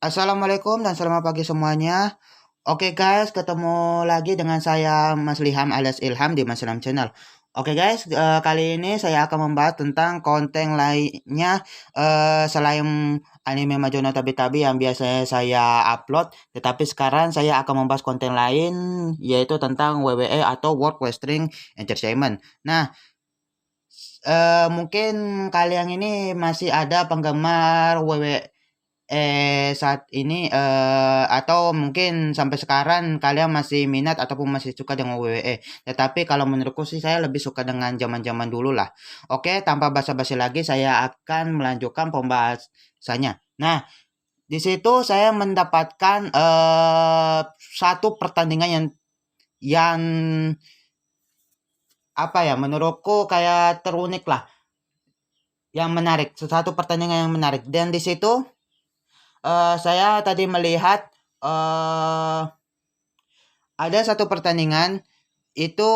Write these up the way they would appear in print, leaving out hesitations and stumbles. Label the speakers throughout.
Speaker 1: Assalamualaikum dan selamat pagi semuanya. Oke guys, ketemu lagi dengan saya Mas Liham alias Ilham di Mas Ilham Channel. Oke guys, kali ini saya akan membahas tentang konten lainnya selain anime Majono Tabi-Tabi yang biasanya saya upload, tetapi sekarang saya akan membahas konten lain yaitu tentang WWE atau World Wrestling Entertainment. Nah, mungkin kalian ini masih ada penggemar WWE saat ini atau mungkin sampai sekarang kalian masih minat ataupun masih suka dengan WWE. Tetapi kalau menurutku sih saya lebih suka dengan zaman-zaman dulu lah. Oke, tanpa basa-basi lagi saya akan melanjutkan pembahasannya. Nah, di situ saya mendapatkan satu pertandingan yang apa ya, menurutku kayak terunik lah, yang menarik. Satu pertandingan yang menarik. Dan di situ saya tadi melihat eh ada satu pertandingan itu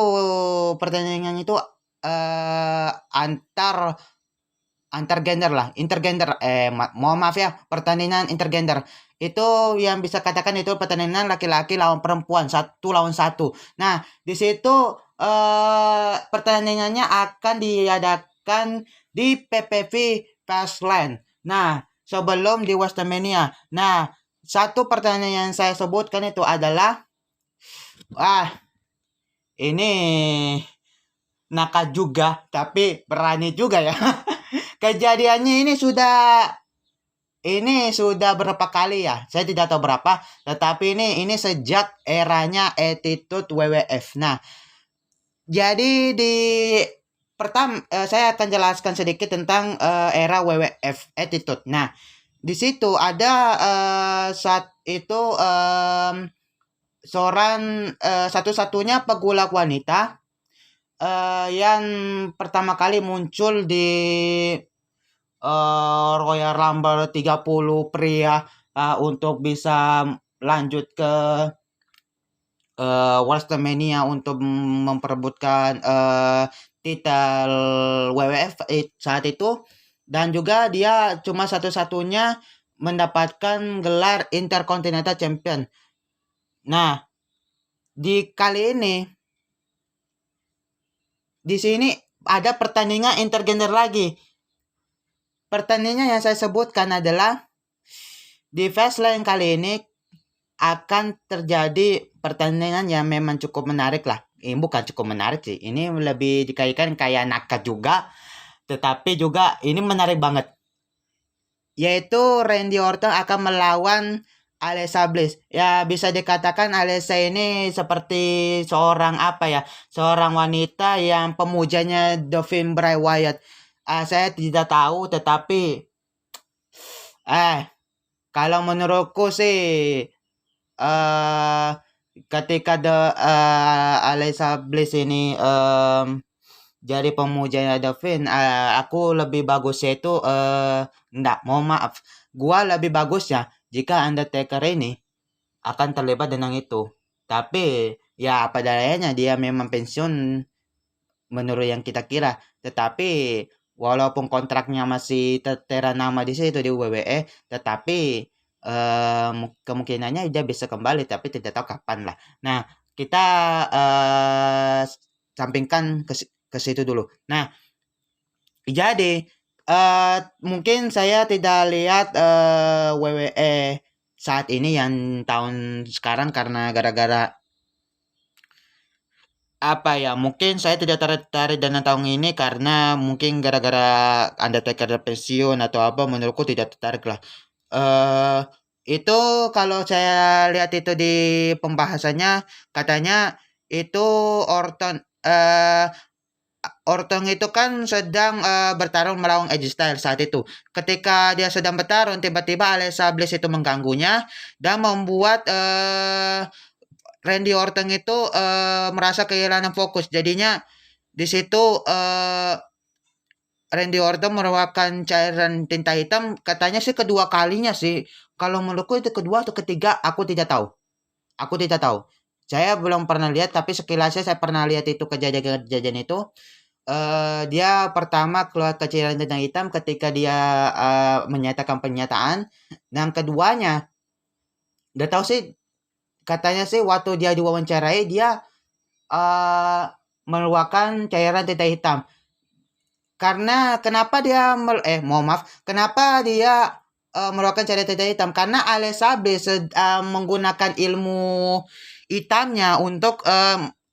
Speaker 1: pertandingan itu antar antar gender lah, intergender. Mohon maaf ya, pertandingan intergender. Itu yang bisa katakan itu pertandingan laki-laki lawan perempuan, satu lawan satu. Nah, di situ pertandingannya akan diadakan di PPV Fastlane. Nah, sebelum di WrestleMania. Nah, satu pertandingan yang saya sebutkan itu adalah ini nakal juga, tapi berani juga ya. Kejadiannya ini sudah berapa kali ya? Saya tidak tahu berapa, tetapi ini sejak eranya Attitude WWF. Nah, jadi di pertama saya akan jelaskan sedikit tentang era WWF Attitude. Nah, di situ ada saat itu seorang satu-satunya pegulat wanita yang pertama kali muncul di Royal Rumble 30 pria untuk bisa lanjut ke WrestleMania untuk memperebutkan titel WWF saat itu, dan juga dia cuma satu-satunya mendapatkan gelar Intercontinental Champion. Nah, di kali ini di sini ada pertandingan intergender lagi. Pertandingan yang saya sebutkan adalah di Fastlane kali ini akan terjadi pertandingan yang memang cukup menarik lah. Ini bukan cukup menarik sih. Ini lebih dikaitkan kayak nakat juga. Tetapi juga ini menarik banget. Yaitu Randy Orton akan melawan Alexa Bliss. Ya, bisa dikatakan Alexa ini seperti seorang apa ya? Seorang wanita yang pemujanya The Finn Bray Wyatt. Saya tidak tahu, tetapi kalau menurutku sih ketika Alexa Bliss ini jadi pemujanya The Finn, aku lebih bagusnya itu enggak, mohon maaf. Gua lebih bagusnya jika Undertaker ini akan terlibat dengan itu. Tapi ya apa dayanya, dia memang pensiun menurut yang kita kira. Tetapi walaupun kontraknya masih tertera nama di situ di WWE, tetapi kemungkinannya dia bisa kembali, tapi tidak tahu kapan lah. Nah, kita sampingkan ke situ dulu. Nah, jadi mungkin saya tidak lihat WWE saat ini yang tahun sekarang karena gara-gara apa ya, mungkin saya tidak tertarik dengan tahun ini karena mungkin gara-gara Undertaker pensiun atau apa, menurutku tidak tertarik lah. Eh itu kalau saya lihat itu di pembahasannya, katanya itu Orton Orton itu kan sedang bertarung melawan Edge Styles saat itu. Ketika dia sedang bertarung, tiba-tiba Alexa Bliss itu mengganggunya dan membuat Randy Orton itu merasa kehilangan fokus. Jadinya di situ Randy Orton merupakan cairan tinta hitam. Katanya sih kedua kalinya sih. Kalau menurutku itu kedua atau ketiga, aku tidak tahu. Aku tidak tahu. Saya belum pernah lihat, tapi sekilasnya saya pernah lihat itu kejadian-kejadian itu. Dia pertama keluar kecairan tinta hitam ketika dia menyatakan pernyataan. Dan keduanya Udah tahu sih, katanya sih waktu dia diwawancarai dia mengeluarkan cairan tinta hitam. Karena kenapa dia mohon maaf, kenapa dia mengeluarkan cairan tinta hitam? Karena Elizabeth menggunakan ilmu hitamnya untuk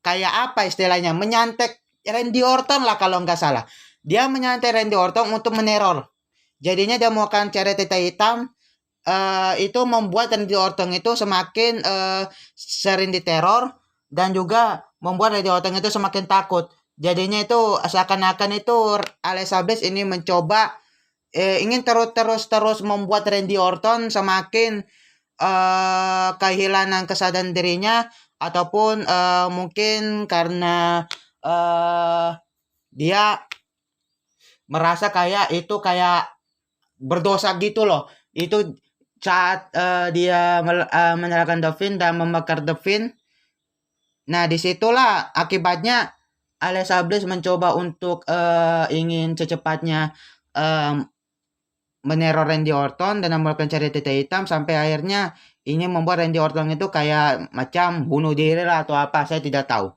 Speaker 1: kayak apa istilahnya, menyantet Randy Orton lah kalau nggak salah. Dia menyantet Randy Orton untuk meneror. Jadinya dia menggunakan cairan tinta hitam, itu membuat Randy Orton itu semakin sering diteror dan juga membuat Randy Orton itu semakin takut. Jadinya itu seakan-akan itu Alexa Bliss ini mencoba ingin terus membuat Randy Orton semakin kehilangan kesadaran dirinya, ataupun mungkin karena dia merasa kayak itu kayak berdosa gitu loh. Itu saat dia menyalakan Devin dan membakar Devin. Nah, disitulah akibatnya Alexa Bliss mencoba untuk ingin secepatnya meneror Randy Orton dan melakukan cari tinta hitam, sampai akhirnya ingin membuat Randy Orton itu kayak macam bunuh diri lah atau apa, saya tidak tahu.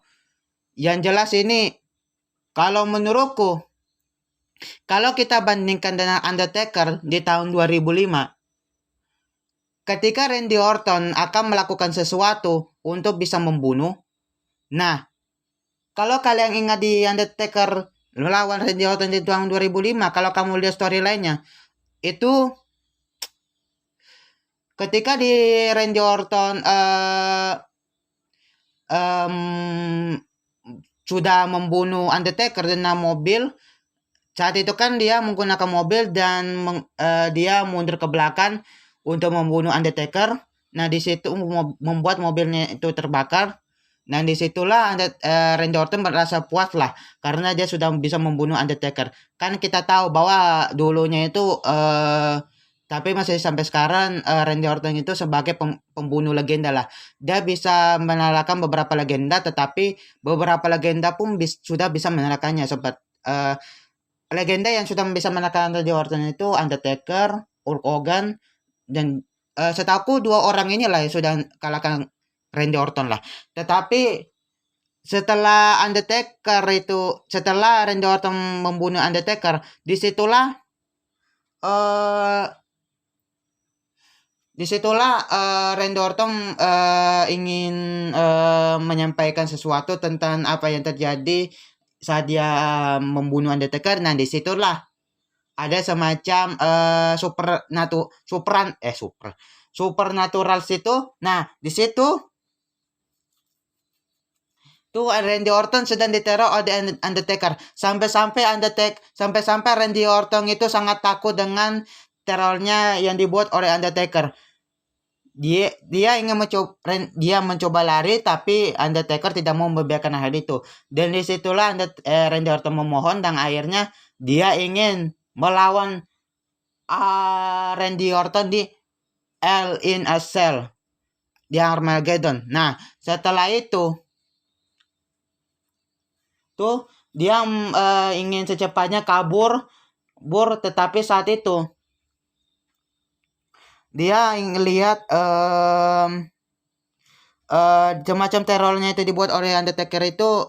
Speaker 1: Yang jelas ini, kalau menurutku, kalau kita bandingkan dengan Undertaker di tahun 2005, ketika Randy Orton akan melakukan sesuatu untuk bisa membunuh, nah, kalau kalian ingat di Undertaker melawan Randy Orton di tahun 2005, kalau kamu lihat storyline-nya, itu ketika di Randy Orton sudah membunuh Undertaker dengan mobil, saat itu kan dia menggunakan mobil dan dia mundur ke belakang untuk membunuh Undertaker. Nah, di situ membuat mobilnya itu terbakar. Nah, disitulah Randy Orton merasa puas lah karena dia sudah bisa membunuh Undertaker. Kan kita tahu bahwa dulunya itu tapi masih sampai sekarang Randy Orton itu sebagai pembunuh legenda lah. Dia bisa mengalahkan beberapa legenda, tetapi beberapa legenda pun sudah bisa mengalahkannya. Sempat legenda yang sudah bisa mengalahkan Randy Orton itu Undertaker, Hulk Hogan, dan setahu 2 orang inilah yang sudah kalahkan Randy Orton lah. Tetapi setelah Randy Orton membunuh Undertaker, disitulah Randy Orton ingin menyampaikan sesuatu tentang apa yang terjadi saat dia membunuh Undertaker. Nah, disitulah ada semacam supernatural situ. Nah, di situ tuh Randy Orton sedang diteror oleh Undertaker. Sampai-sampai Randy Orton itu sangat takut dengan terornya yang dibuat oleh Undertaker. Dia ingin mencoba lari, tapi Undertaker tidak mau membiarkan hal itu. Dan disitulah Randy Orton memohon, dan akhirnya dia ingin melawan Randy Orton di Hell in a Cell di Armageddon. Nah, setelah itu tuh dia ingin secepatnya kabur, tetapi saat itu dia lihat semacam terornya itu dibuat oleh Undertaker itu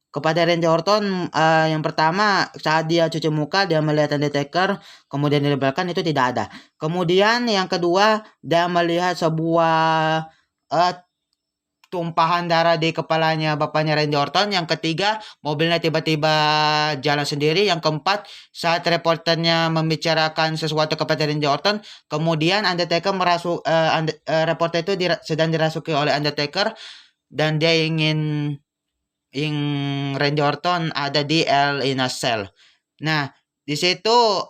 Speaker 1: kepada Randy Orton. Yang pertama, saat dia cuci muka, dia melihat Undertaker, kemudian di belakang itu tidak ada. Kemudian yang kedua, dia melihat sebuah tumpahan darah di kepalanya bapaknya Randy Orton. Yang ketiga, mobilnya tiba-tiba jalan sendiri. Yang keempat, saat reporternya membicarakan sesuatu kepada Randy Orton, kemudian Undertaker reporter itu sedang dirasuki oleh Undertaker, dan dia ingin Randy Orton ada di Hell in a Cell. Nah, di situ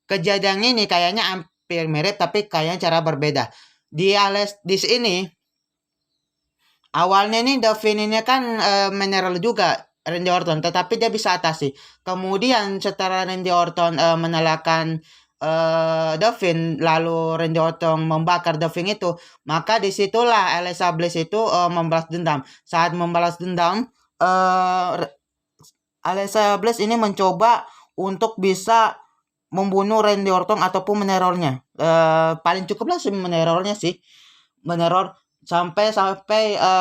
Speaker 1: kejadian ini kayaknya hampir mirip, tapi kayaknya cara berbeda. Di sini awalnya nih Devin ini kan meneror juga Randy Orton, tetapi dia bisa atasi. Kemudian setelah Randy Orton menyalakan Devin, lalu Randy Orton membakar Devin itu, maka disitulah Alexa Bliss itu membalas dendam. Saat membalas dendam, Alexa Bliss ini mencoba untuk bisa membunuh Randy Orton ataupun menerornya. Paling cukup langsung menerornya sih. meneror sampai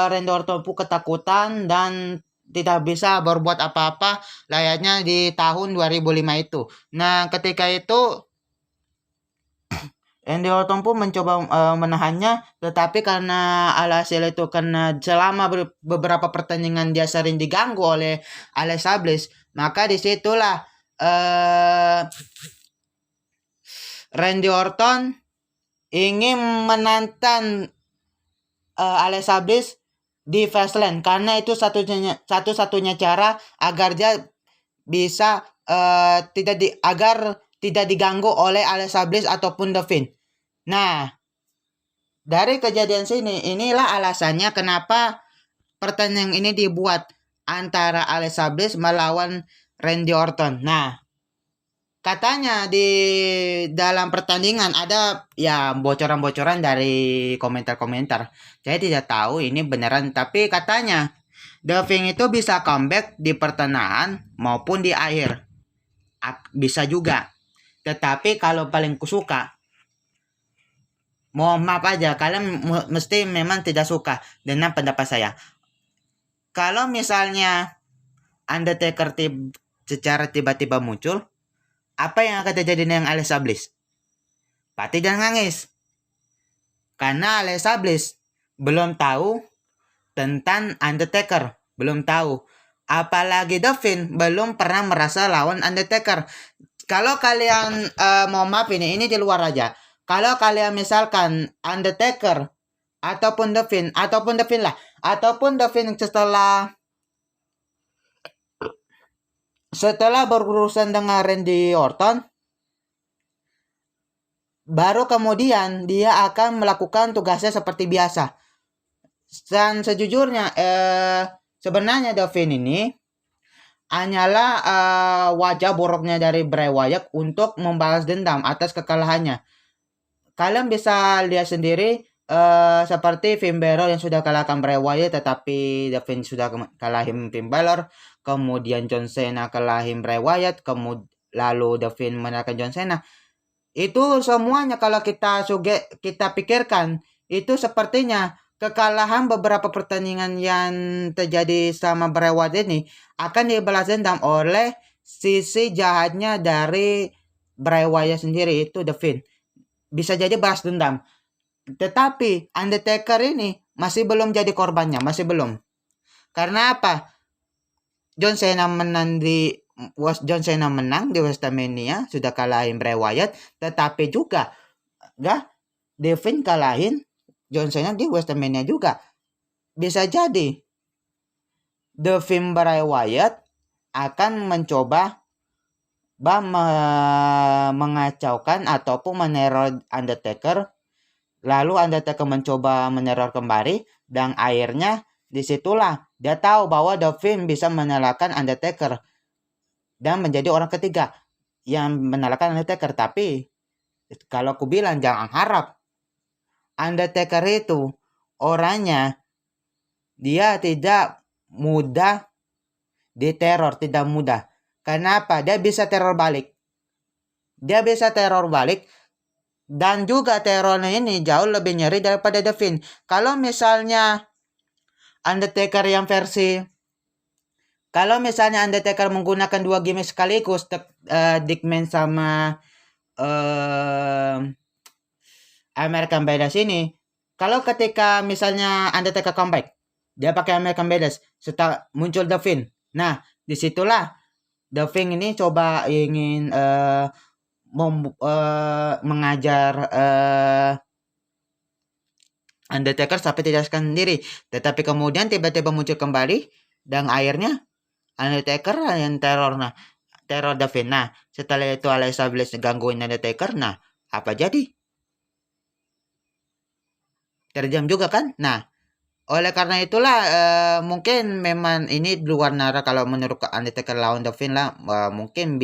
Speaker 1: Randy Orton pun ketakutan dan tidak bisa berbuat apa-apa layaknya di tahun 2005 itu. Nah, ketika itu Randy Orton pun mencoba menahannya, tetapi karena alhasil itu karena selama beberapa pertandingan dia sering diganggu oleh Alexa Bliss, maka disitulah Randy Orton ingin menantang Alexa Bliss di Fastlane karena itu satu-satunya cara agar dia bisa agar tidak diganggu oleh Alexa Bliss ataupun The Fiend. Nah, dari kejadian inilah alasannya kenapa pertandingan ini dibuat antara Alexa Bliss melawan Randy Orton. Nah, katanya di dalam pertandingan ada ya bocoran-bocoran dari komentar-komentar. Saya tidak tahu ini beneran, tapi katanya The Fiend itu bisa comeback di pertengahan maupun di akhir. Bisa juga. Tetapi kalau paling kusuka, mohon maaf aja, kalian mesti memang tidak suka dengan pendapat saya. Kalau misalnya Undertaker secara tiba-tiba muncul, apa yang akan terjadi dengan Alexa Bliss? Pati jangan nangis. Karena Alexa Bliss belum tahu tentang Undertaker. Belum tahu. Apalagi The Fiend belum pernah merasa lawan Undertaker. Kalau kalian, mohon maaf ini di luar aja. Kalau kalian misalkan Undertaker ataupun The Fiend setelah berurusan dengan Randy Orton, baru kemudian dia akan melakukan tugasnya seperti biasa. Dan sejujurnya sebenarnya The Fiend ini hanyalah wajah buruknya dari Bray Wyatt untuk membalas dendam atas kekalahannya. Kalian bisa lihat sendiri seperti Finn Balor yang sudah kalahkan Bray Wyatt, tetapi The Fiend sudah kalahin Finn Balor, kemudian John Cena kalahin Bray Wyatt, lalu The Fiend mengalahkan John Cena. Itu semuanya kalau kita pikirkan, itu sepertinya kekalahan beberapa pertandingan yang terjadi sama Bray Wyatt ini akan dibalas dendam oleh sisi jahatnya dari Bray Wyatt sendiri, itu The Fiend. Bisa jadi balas dendam. Tetapi Undertaker ini masih belum jadi korbannya, masih belum. Karena apa? John Cena menang di WrestleMania, sudah kalahin Bray Wyatt, tetapi juga The Fiend kalahin John Cena di WrestleMania juga. Bisa jadi The Fiend Bray Wyatt akan mencoba mengacaukan ataupun meneror Undertaker, lalu Undertaker mencoba meneror kembali, dan akhirnya disitulah dia tahu bahwa The Fiend bisa mengalahkan Undertaker dan menjadi orang ketiga yang mengalahkan Undertaker. Tapi kalau aku bilang jangan harap. Undertaker itu orangnya dia tidak mudah diteror, tidak mudah. Kenapa? Dia bisa teror balik. Dan juga terornya ini jauh lebih nyeri daripada The Fiend. Kalau misalnya Undertaker menggunakan dua gimmick sekaligus, Dickman sama American Badass ini, kalau ketika misalnya Undertaker comeback, dia pakai American Badass, setelah muncul The Fiend. Nah, disitulah The Fiend ini coba ingin mengajar Undertaker sampai tidak sadarkan diri, tetapi kemudian tiba-tiba muncul kembali dan akhirnya Undertaker yang teror The Fiend. Nah, setelah itu Alexa Bliss gangguin Undertaker. Nah, apa jadi? Terjam juga kan? Nah, oleh karena itulah mungkin memang ini luar nara kalau menurut Undertaker lawan The Fiend lah, mungkin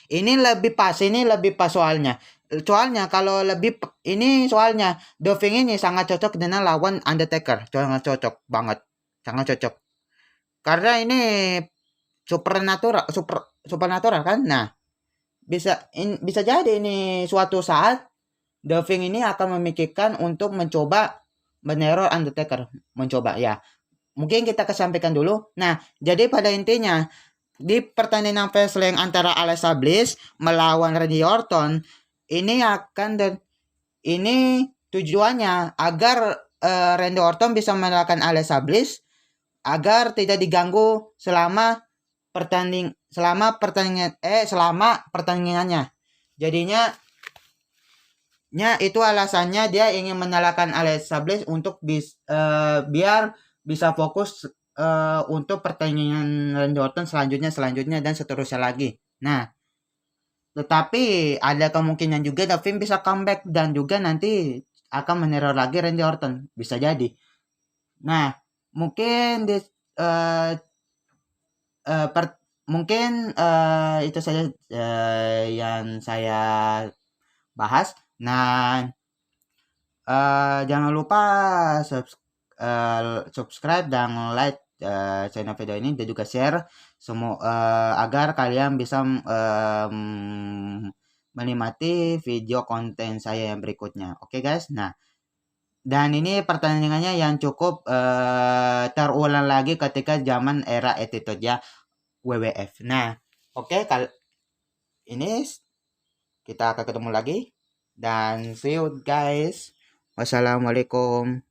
Speaker 1: ini lebih pas soalnya kalau soalnya The Fiend ini sangat cocok dengan lawan Undertaker, sangat cocok banget, sangat cocok karena ini supernatural kan. Nah, bisa jadi ini suatu saat The Fiend ini akan memikirkan untuk mencoba meneror Undertaker, mencoba ya. Mungkin kita kesampaikan dulu. Nah, jadi pada intinya di pertandingan Fastlane antara Alexa Bliss melawan Randy Orton ini ini tujuannya agar Randy Orton bisa mengalahkan Alexa Bliss agar tidak diganggu selama pertandingannya. Jadinya itu alasannya dia ingin menyalakan Alexa Bliss untuk biar bisa fokus untuk pertandingan Randy Orton selanjutnya dan seterusnya lagi. Nah, tetapi ada kemungkinan juga Davin bisa comeback dan juga nanti akan meneror lagi Randy Orton, bisa jadi. Nah, mungkin mungkin itu saja yang saya bahas. Nah, jangan lupa subscribe dan like channel video ini dan juga share semua agar kalian bisa menikmati video konten saya yang berikutnya. Oke guys. Nah, dan ini pertandingannya yang cukup terulang lagi ketika zaman era Attitude ya WWF. Nah, oke, ini kita akan ketemu lagi dan see you guys. Wassalamualaikum.